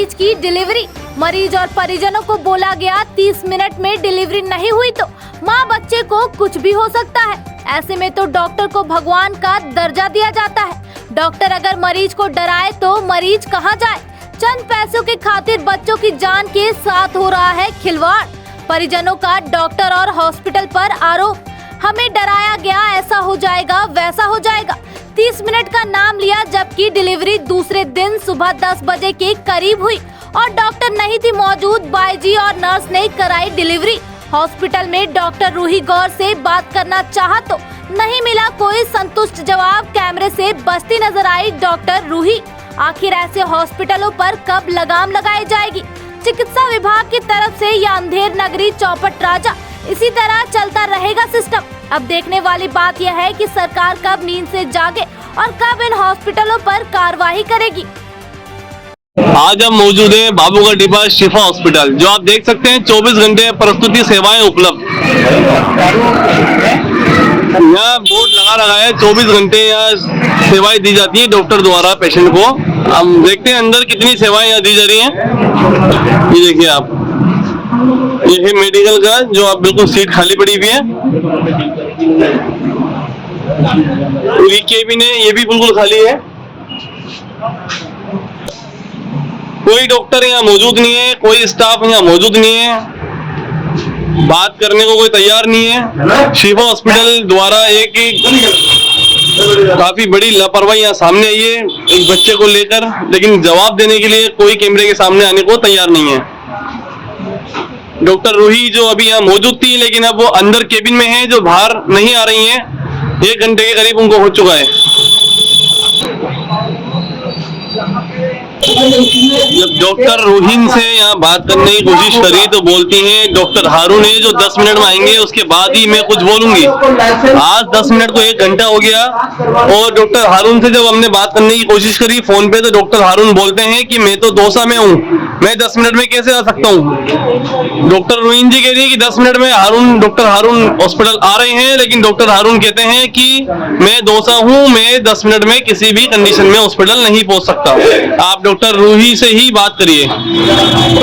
मरीज की डिलीवरी। मरीज और परिजनों को बोला गया 30 मिनट में डिलीवरी नहीं हुई तो माँ बच्चे को कुछ भी हो सकता है। ऐसे में तो डॉक्टर को भगवान का दर्जा दिया जाता है। डॉक्टर अगर मरीज को डराए तो मरीज कहाँ जाए। चंद पैसों की खातिर बच्चों की जान के साथ हो रहा है खिलवाड़। परिजनों का डॉक्टर और हॉस्पिटल पर आरोप, हमें डराया गया, ऐसा हो जाएगा वैसा हो जाएगा। 30 मिनट का नाम लिया जबकि डिलीवरी दूसरे दिन सुबह 10 बजे के करीब हुई और डॉक्टर नहीं थी मौजूद। बाईजी और नर्स ने कराई डिलीवरी। हॉस्पिटल में डॉक्टर रूही गौर से बात करना चाहा तो नहीं मिला कोई संतुष्ट जवाब। कैमरे से बचती नजर आई डॉक्टर रूही। आखिर ऐसे हॉस्पिटलों पर कब लगाम लगाई जाएगी? चिकित्सा विभाग की तरफ से या अंधेर नगरी चौपट राजा इसी तरह चलता रहेगा सिस्टम? अब देखने वाली बात यह है कि सरकार कब नींद से जागे और कब इन हॉस्पिटलों पर कार्रवाई करेगी। आज हम मौजूद हैं बाबूगढ़ डिब्बा शिफा हॉस्पिटल, जो आप देख सकते हैं 24 घंटे प्रस्तुति सेवाएं उपलब्ध। यहाँ बोर्ड लगा है 24 घंटे यहाँ सेवाएं दी जाती है डॉक्टर द्वारा पेशेंट को। हम देखते हैं अंदर कितनी सेवाएं यहाँ दी जा रही हैं। ये देखिए आप, ये है मेडिकल का, जो आप बिल्कुल सीट खाली पड़ी हुई है। पूरी केबिन है, ये भी बिल्कुल खाली है। कोई डॉक्टर यहाँ मौजूद नहीं है, कोई स्टाफ यहाँ मौजूद नहीं है, बात करने को कोई तैयार नहीं है। शिफा हॉस्पिटल द्वारा एक काफी बड़ी लापरवाही यहाँ सामने आई है एक बच्चे को लेकर, लेकिन जवाब देने के लिए कोई कैमरे के सामने आने को तैयार नहीं है। डॉक्टर रूही जो अभी यहाँ मौजूद थी, लेकिन अब वो अंदर केबिन में है, जो बाहर नहीं आ रही हैं। 1 घंटे के करीब उनको हो चुका है। जब डॉक्टर रूहीन से यहाँ बात करने की कोशिश करी तो बोलती हैं डॉक्टर हारून है जो 10 मिनट में आएंगे, उसके बाद ही मैं कुछ बोलूंगी। आज 10 मिनट को 1 घंटा हो गया और डॉक्टर हारून से जब हमने बात करने की कोशिश करी फोन पे, तो डॉक्टर हारून बोलते हैं कि मैं तो दौसा में हूँ, मैं 10 मिनट में कैसे आ सकता हूँ। डॉक्टर रूहीन जी कह रही है कि 10 मिनट में डॉक्टर हारून हॉस्पिटल आ रहे हैं, लेकिन डॉक्टर हारून कहते हैं कि मैं दौसा हूँ, मैं 10 मिनट में किसी भी कंडीशन में हॉस्पिटल नहीं पहुँच सकता। आप डॉक्टर रूही से ही बात करिए,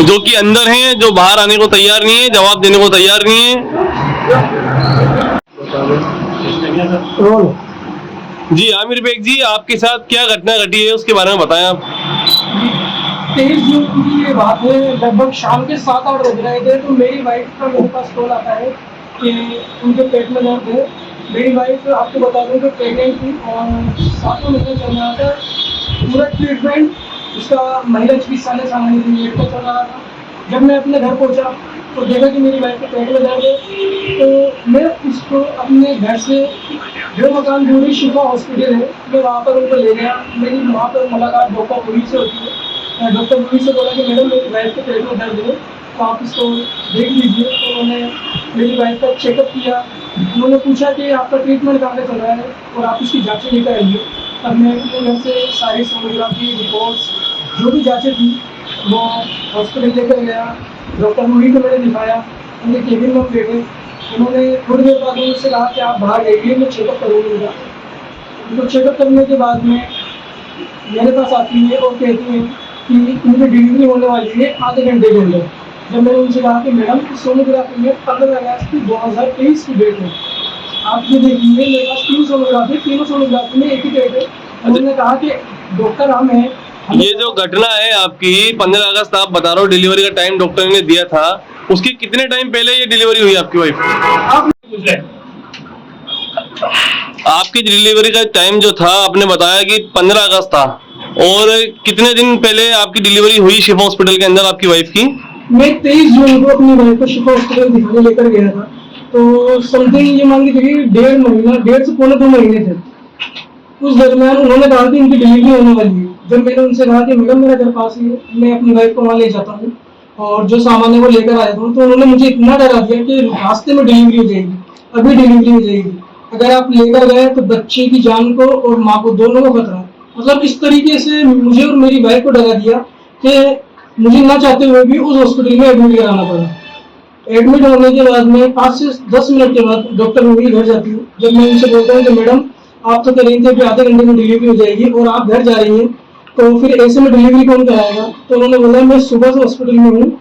जो कि अंदर हैं, जो बाहर आने को तैयार नहीं है, जवाब देने को तैयार नहीं है। जी आमिर बेग जी, आपके साथ क्या घटना घटी है उसके बारे में बताएं आप। 23 जून की ये बात है, लगभग शाम के 7-8 बज रहे थे, तो मेरी वाइफ का मेरे पास कॉल आता है कि उनके पेट में दर्द है। मेरी वाइफ आपको बता दूं कि प्रेगनेंट थी और 7 महीने चल रहा था पूरा ट्रीटमेंट। उसका महिला चिकित्सालय सामान्य नेट पर चल रहा था। जब मैं अपने घर पहुंचा तो देखा कि मेरी वाइफ के पेट में दर्द है, तो मैं उसको अपने घर से 1.5 मकान दूरी शिफा हॉस्पिटल है, मैं वहाँ पर उनको ले गया। मेरी वहाँ पर मुलाकात डॉक्टर रूही से होती है। डॉक्टर रूही से बोला कि मैडम मेरी वाइफ के पेट में दर्द है, तो आप इसको देख लीजिए। तो उन्होंने मेरी वाइफ का चेकअप किया। उन्होंने पूछा कि आपका ट्रीटमेंट कहाँ चल रहा है और आप इसकी जाँचें लेकर आइए। अब मैं अपने घर से सारी सोनोग्राफी रिपोर्ट्स जो भी जाँचें थी वो हॉस्पिटल लेकर गया। डॉक्टर रूही को मैंने दिखाया, उनके केबिन में बैठे। उन्होंने थोड़ी देर बाद मुझसे कहा कि आप बाहर जाइए, मैं चेकअप करूँगा। उनको चेकअप करने के बाद में मेरे पास आती है और कहती हैं कि उनकी डिलीवरी होने वाली है आधे घंटे के अंदर। जब मैंने उनसे कहा कि मैडम सोनोग्राफी में 15 अगस्त 2023 की डेट है, आप ये देखिए मेरे पास 3 सोनोग्राफी, तीनों सोनोग्राफी में एक ही डेट है। उन्होंने कहा कि डॉक्टर हम हैं। ये जो घटना है आपकी 15 अगस्त आप बता रहे हो, डिलीवरी का टाइम डॉक्टर ने दिया था, उसके कितने टाइम पहले ये डिलीवरी हुई आपकी वाइफ? आपकी डिलीवरी का टाइम जो था आपने बताया कि 15 अगस्त था, और कितने दिन पहले आपकी डिलीवरी हुई शिफा हॉस्पिटल के अंदर आपकी वाइफ की? मैं 23 जून को अपनी वाइफ को शिफा हॉस्पिटल दिखाने लेकर गया था। तो समथिंग ये मान के चलिए 1.5 से पौने 2 महीने थे। उस दरमियान उन्होंने कहा कि इनकी डिलीवरी होने वाली है। जब मैंने उनसे कहा कि मैडम मेरा घर पास ही है, मैं अपनी वाइफ को वहाँ ले जाता हूँ और जो सामान है वो लेकर आया था, तो उन्होंने मुझे इतना डरा दिया कि रास्ते में डिलीवरी हो जाएगी, अभी डिलीवरी हो जाएगी, अगर आप लेकर गए तो बच्चे की जान को और माँ को दोनों को खतरा। मतलब इस तरीके से मुझे और मेरी वाइफ को डरा दिया कि मुझे ना चाहते हुए भी उस हॉस्पिटल में एडमिट कराना पड़ा। एडमिट होने के बाद में 5 से 10 मिनट के बाद डॉक्टर रूही घर जाती हूँ। जब मैं उनसे बोलता हूँ कि मैडम आप तो कह रही थी कि आधे घंटे में डिलीवरी हो जाएगी और आप घर जा रही हैं, तो फिर ऐसे में डिलीवरी कौन कराएगा? तो उन्होंने बोला मैं सुबह से हॉस्पिटल में हूँ,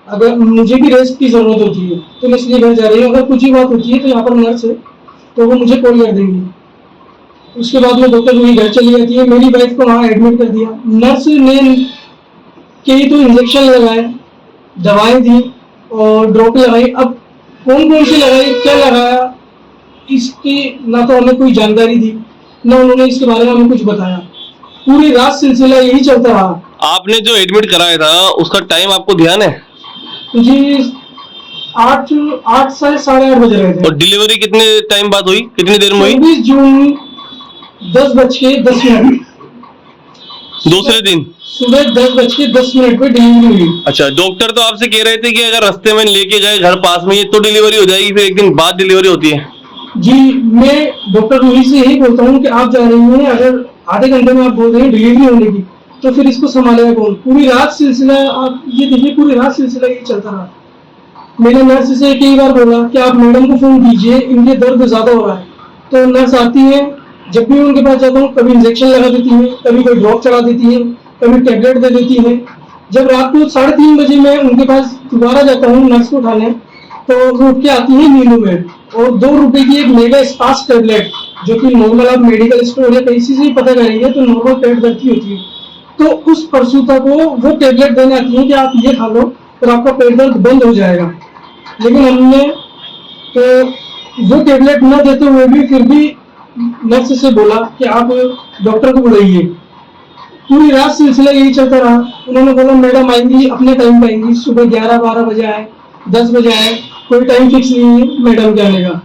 अगर मुझे भी रेस्ट की जरूरत होती है तो मैं इसलिए घर जा रही हूँ, अगर कुछ ही बात होती है तो यहाँ पर नर्स है तो वो मुझे कॉल कर देंगी। उसके बाद में डॉक्टर वही घर चली जाती है। मेरी वाइफ को वहाँ एडमिट कर दिया। नर्स ने कई तो इंजेक्शन लगाए, दवाएं दी और ड्रॉप लगाई। अब कौन कौन सी लगाई, क्या लगाया, इसकी ना तो हमें कोई जानकारी दी, ना उन्होंने इसके बारे में हमें कुछ बताया। पूरी रात सिलसिला यही चलता रहा। आपने जो एडमिट कराया था उसका टाइम आपको ध्यान है? जी 8 से 8:30 बज रहे थे। और डिलीवरी कितने टाइम बाद हुई, कितनी देर में हुई? 24 जून 10:10 दूसरे दिन सुबह 10:10 पे डिलीवरी हुई। अच्छा, डॉक्टर तो आपसे कह रहे थे कि अगर रास्ते में लेके गए घर पास में तो डिलीवरी हो जाएगी, फिर एक दिन बाद डिलीवरी होती है। जी मैं डॉक्टर रूही से यही बोलता हूँ कि आप जा रही हैं, अगर आधे घंटे में आप बोल रहे हैं डिलीवरी होने की, तो फिर इसको संभालेगा कौन? पूरी रात सिलसिला, आप ये देखिए पूरी रात सिलसिला ये चलता रहा। मैंने नर्स से कई बार बोला कि आप मैडम को फोन कीजिए, इनके दर्द ज्यादा हो रहा है। तो नर्स आती है, जब भी उनके पास जाता हूँ कभी इंजेक्शन लगा देती है, कभी कोई ड्रॉप चढ़ा देती है, कभी टैबलेट दे देती है। जब रात को 3:30 बजे मैं उनके पास दोबारा जाता हूँ नर्स को उठाने, तो वो उठ के आती है नीलू में, और 2 रुपए की एक मेगा स्पास टैबलेट, जो कि नॉर्मल आप मेडिकल स्टोर या कहीं से ही पता करेंगे तो नॉर्मल पेट दर्द की होती है, तो उस प्रसूता को वो टैबलेट देने आती है कि आप ये खा लो और आपका पेट दर्द बंद हो जाएगा। लेकिन हमने तो वो टैबलेट न देते हुए भी फिर भी नर्स से बोला कि आप डॉक्टर को बुलाइए। पूरी रात सिलसिला यही चलता रहा। उन्होंने बोला मैडम आएंगी, अपने टाइम पे आएंगी, सुबह 11-12 बजे आए, 10 बजे आए, कोई टाइम फिक्स नहीं है मैडम के आने का।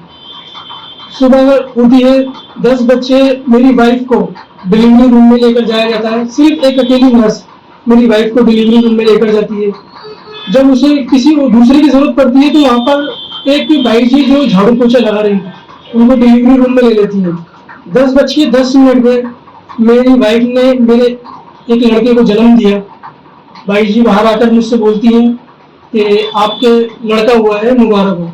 सुबह होती है 10 बजे, मेरी वाइफ को डिलीवरी रूम में लेकर जाया जाता है। सिर्फ एक अकेली नर्स मेरी वाइफ को डिलीवरी रूम में लेकर जाती है। जब उसे किसी दूसरे की जरूरत पड़ती है तो वहाँ पर एक भाई जी जो झाड़ू पोछा लगा रही है उनको डिलीवरी रूम में ले लेती है। 10:10 पे मेरी वाइफ ने मेरे एक लड़के को जन्म दिया। भाई जी बाहर आकर मुझसे बोलती हैं कि आपके लड़का हुआ है, मुबारक हो।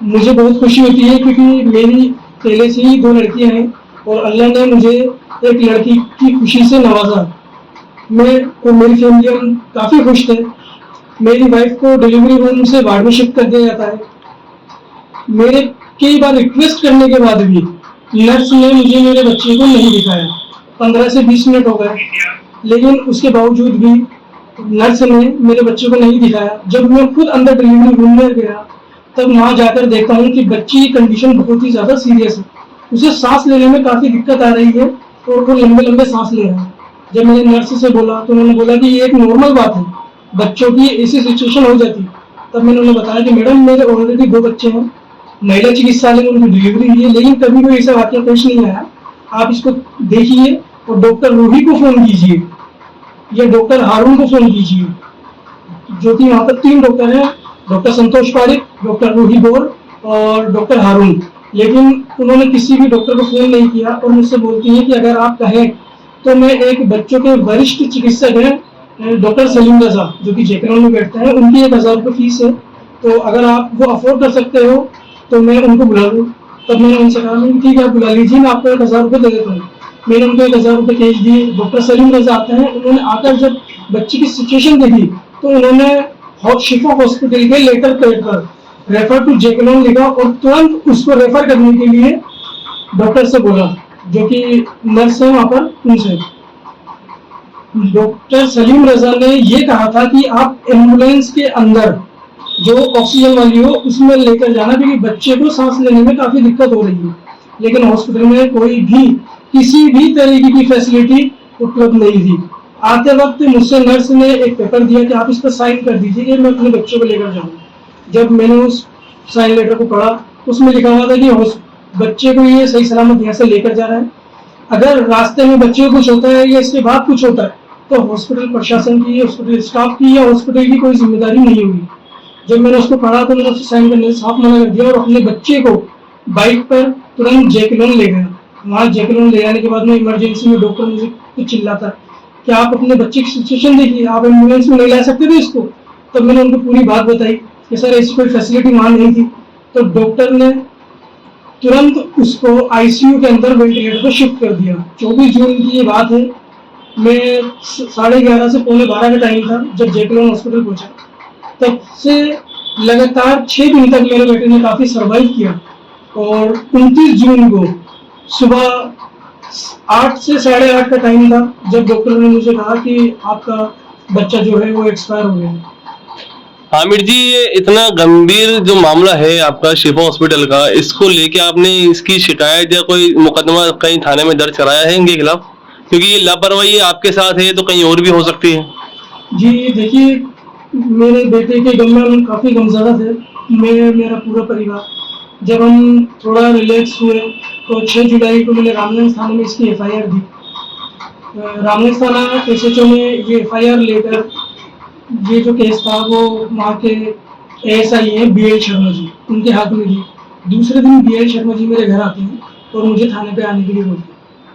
मुझे बहुत खुशी होती है क्योंकि मेरी पहले से ही 2 लड़कियां हैं और अल्लाह ने मुझे एक लड़की की खुशी से नवाजा। मैं और मेरी फैमिली हम काफ़ी खुश थे। मेरी वाइफ को डिलीवरी रूम से वार्ड में शिफ्ट कर दिया जाता है। मेरे कई बार रिक्वेस्ट करने के बाद भी नर्स ने मुझे मेरे बच्चे को नहीं दिखाया। 15 से 20 मिनट हो गए, लेकिन उसके बावजूद भी नर्स ने मेरे बच्चे को नहीं दिखाया। जब मैं खुद अंदर डिलीवरी रूम में गया तब वहाँ जाकर देखता हूँ कि बच्ची की कंडीशन बहुत ही ज़्यादा सीरियस है। उसे सांस लेने में काफ़ी दिक्कत आ रही है और वो लंबे लंबे सांस ले रहा है। जब मैंने नर्स से बोला तो उन्होंने बोला कि ये एक नॉर्मल बात है, बच्चों की ऐसी सिचुएशन हो जाती है। तब मैंने उन्हें बताया कि मैडम मेरे ऑलरेडी 2 बच्चे हैं, महिला चिकित्सालय में उनकी डिलीवरी हुई है, लेकिन कभी कोई ऐसा वाक्य पेश नहीं आया। आप इसको देखिए और डॉक्टर रूही को फोन कीजिए या डॉक्टर हारून को फोन कीजिए, जो कि वहाँ पर 3 डॉक्टर हैं, डॉक्टर संतोष पारिक, डॉक्टर रूही गौर और डॉक्टर हारून। लेकिन उन्होंने किसी भी डॉक्टर को फोन नहीं किया और मुझसे बोलती है कि अगर आप कहें तो मैं एक बच्चों के वरिष्ठ चिकित्सक हैं डॉक्टर सलीम रजा, जो कि जेकरन में बैठते हैं, उनकी 1000 रुपये फीस है, तो अगर आप वो अफोर्ड कर सकते हो तो मैं उनको बुला लूँ। तब मैंने उनसे कहा ठीक है आप बुला लीजिए, मैं आपको 1000 रुपये दे देता हूँ। मैंने उनको 1000 रुपये कैश दिए। डॉक्टर सलीम रजा आते हैं, उन्होंने आकर जब बच्ची की सिचुएशन देखी तो उन्होंने शिफा हॉस्पिटल के लेटर पैड पर रेफर टू जेकलॉन लिखा और तुरंत उसको रेफर करने के लिए डॉक्टर से बोला, जो कि नर्स है वहाँ पर, उनसे। डॉक्टर सलीम रजा ने ये कहा था कि आप एम्बुलेंस के अंदर जो ऑक्सीजन वाली हो उसमें लेकर जाना, क्योंकि बच्चे को सांस लेने में काफी दिक्कत हो रही है। लेकिन हॉस्पिटल में कोई भी किसी भी तरीके की फैसिलिटी उपलब्ध नहीं थी। आते वक्त मुझसे नर्स ने एक पेपर दिया कि आप इस पर साइन कर दीजिए कि मैं अपने बच्चे को लेकर जाऊँ। जब मैंने उस साइन लेटर को पढ़ा उसमें लिखा हुआ था कि बच्चे को ये सही सलामत यहाँ से लेकर जा रहा है। अगर रास्ते में बच्चे को कुछ होता है या इसके बाद कुछ होता है तो हॉस्पिटल प्रशासन की, हॉस्पिटल स्टाफ की या हॉस्पिटल की कोई जिम्मेदारी नहीं होगी। जब मैंने उसको पढ़ा तो मैंने उससे साइन करने से साफ मना कर दिया और अपने बच्चे को बाइक पर तुरंत जेकलॉन ले गया। वहाँ जेकलॉन ले जाने के बाद में इमरजेंसी में डॉक्टर मुझे कुछ चिल्लाता कि आप अपने बच्चे की सिचुएशन देखिए, आप एम्बुलेंस में नहीं ला सकते थे इसको। तब मैंने उनको पूरी बात बताई कि सर ऐसी कोई फैसिलिटी वहाँ नहीं थी। तो डॉक्टर ने तुरंत उसको आईसीयू के अंदर वेंटिलेटर पर शिफ्ट कर दिया। 24 जून की ये बात है। मैं 11:30 से 11:45 का टाइम था जब जेके हॉस्पिटल पहुंचा। तब से लगातार 6 दिन तक मेरे बेटे ने काफी सरवाइव किया और 29 जून को सुबह 8 से 8:30 का टाइम था जब डॉक्टर ने मुझे कहा कि आपका बच्चा जो है वो एक्सपायर हो गया। आमिर जी, ये इतना गंभीर जो मामला है आपका शिफा हॉस्पिटल का, इसको लेके आपने इसकी शिकायत या कोई मुकदमा कहीं थाने में दर्ज कराया है इनके खिलाफ? क्योंकि ये लापरवाही आपके साथ है तो कहीं और भी हो सकती है। जी देखिए, मेरे बेटे के गम में हम काफ़ी गमज़दा थे, मैं मेरा पूरा परिवार। जब हम थोड़ा रिलैक्स हुए तो 6 जुलाई को मैंने रामगंज थाने में इसकी एफआईआर दी। रामगंज थाना एसएचओ ने ये एफआईआर लेकर ये जो केस था वो वहाँ के एएसआई हैं बीएल शर्मा जी, उनके हाथ में दी। दूसरे दिन बीएल शर्मा जी मेरे घर आते हैं और मुझे थाने पे आने के लिए बोलते हैं।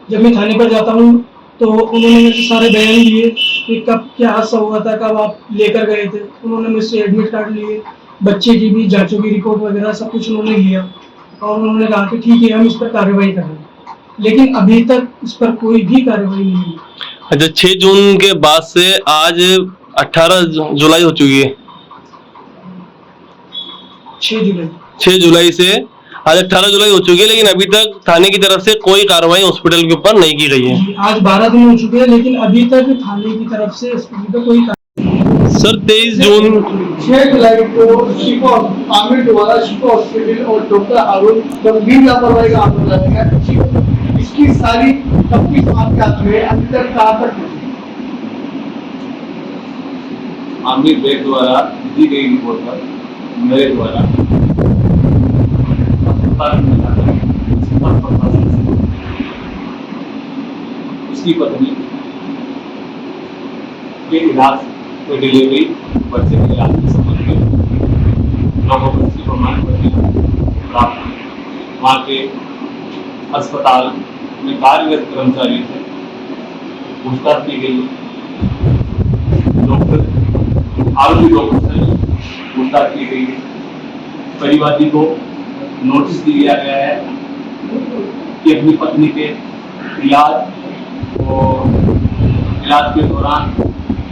जब मैं थाने पर जाता हूँ तो उन्होंने मेरे से सारे बयान लिए कि कब क्या हादसा हुआ था, कब आप लेकर गए थे। उन्होंने मुझसे एडमिट कार्ड लिए, बच्चे की भी जांचों की रिपोर्ट वगैरह सब कुछ उन्होंने लिया और उन्होंने कहा कि ठीक है हम इस पर कार्रवाई कर रहे हैं, लेकिन अभी तक इस पर कोई भी कार्रवाई नहीं हुई। अच्छा, 6 जून के बाद से आज 18 जुलाई हो चुकी है। 6 जुलाई से आज 18 जुलाई हो चुकी है, लेकिन अभी तक थाने की तरफ से कोई कार्रवाई हॉस्पिटल के ऊपर नहीं की गई है। आज 12 दिन हो चुके हैं, लेकिन अभी तक थाने की तरफ से हॉस्पिटल का कोई सर 23 जून 6 जुलाई को शिफा आमिर द्वारा शिफा हॉस्पिटल और डॉक्टर हारून गंभीर लापरवाही का आरोप लगाया गया। इसकी सारी तफ्तीश आपके हाथ में है, अभी तक कहाँ तक पहुंची? आमिर बेग द्वारा दी गई रिपोर्ट पर मेरे द्वारा उसकी पत्नी के इलाज के डिलीवरी बच्चे के इलाज के संबंध में लोगों को इसकी प्रमाण पत्र प्राप्त वहाँ के अस्पताल में कार्यरत कर्मचारी से पूछताछ की गई। आरोपी डॉक्टर से पूछताछ की गई है। परिवादी को नोटिस दिया गया है कि अपनी पत्नी के इलाज के दौरान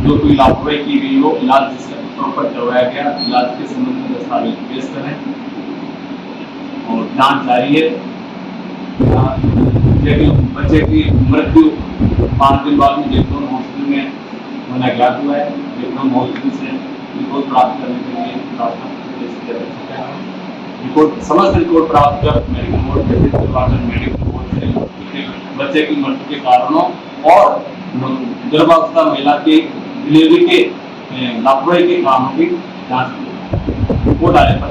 जो कोई लापरवाही की गई हो, इलाज जिससे प्रॉपर करवाया गया, इलाज के संबंध में दस्तावेज पेश करें और जांच जारी है। बच्चे की मृत्यु 5 दिन बाद में जेटलोन हॉस्पिटल में होना ज्ञात हुआ है। जेटलोन हॉस्पिटल से रिपोर्ट प्राप्त करने के लिए रिपोर्ट समस्त रिपोर्ट प्राप्त कर मेडिकल बोर्ड से बच्चे की मृत्यु के कारणों और गर्भावस्था महिला के डिलीवरी के लापरवाही के कारणों की जांच रिपोर्ट आने पर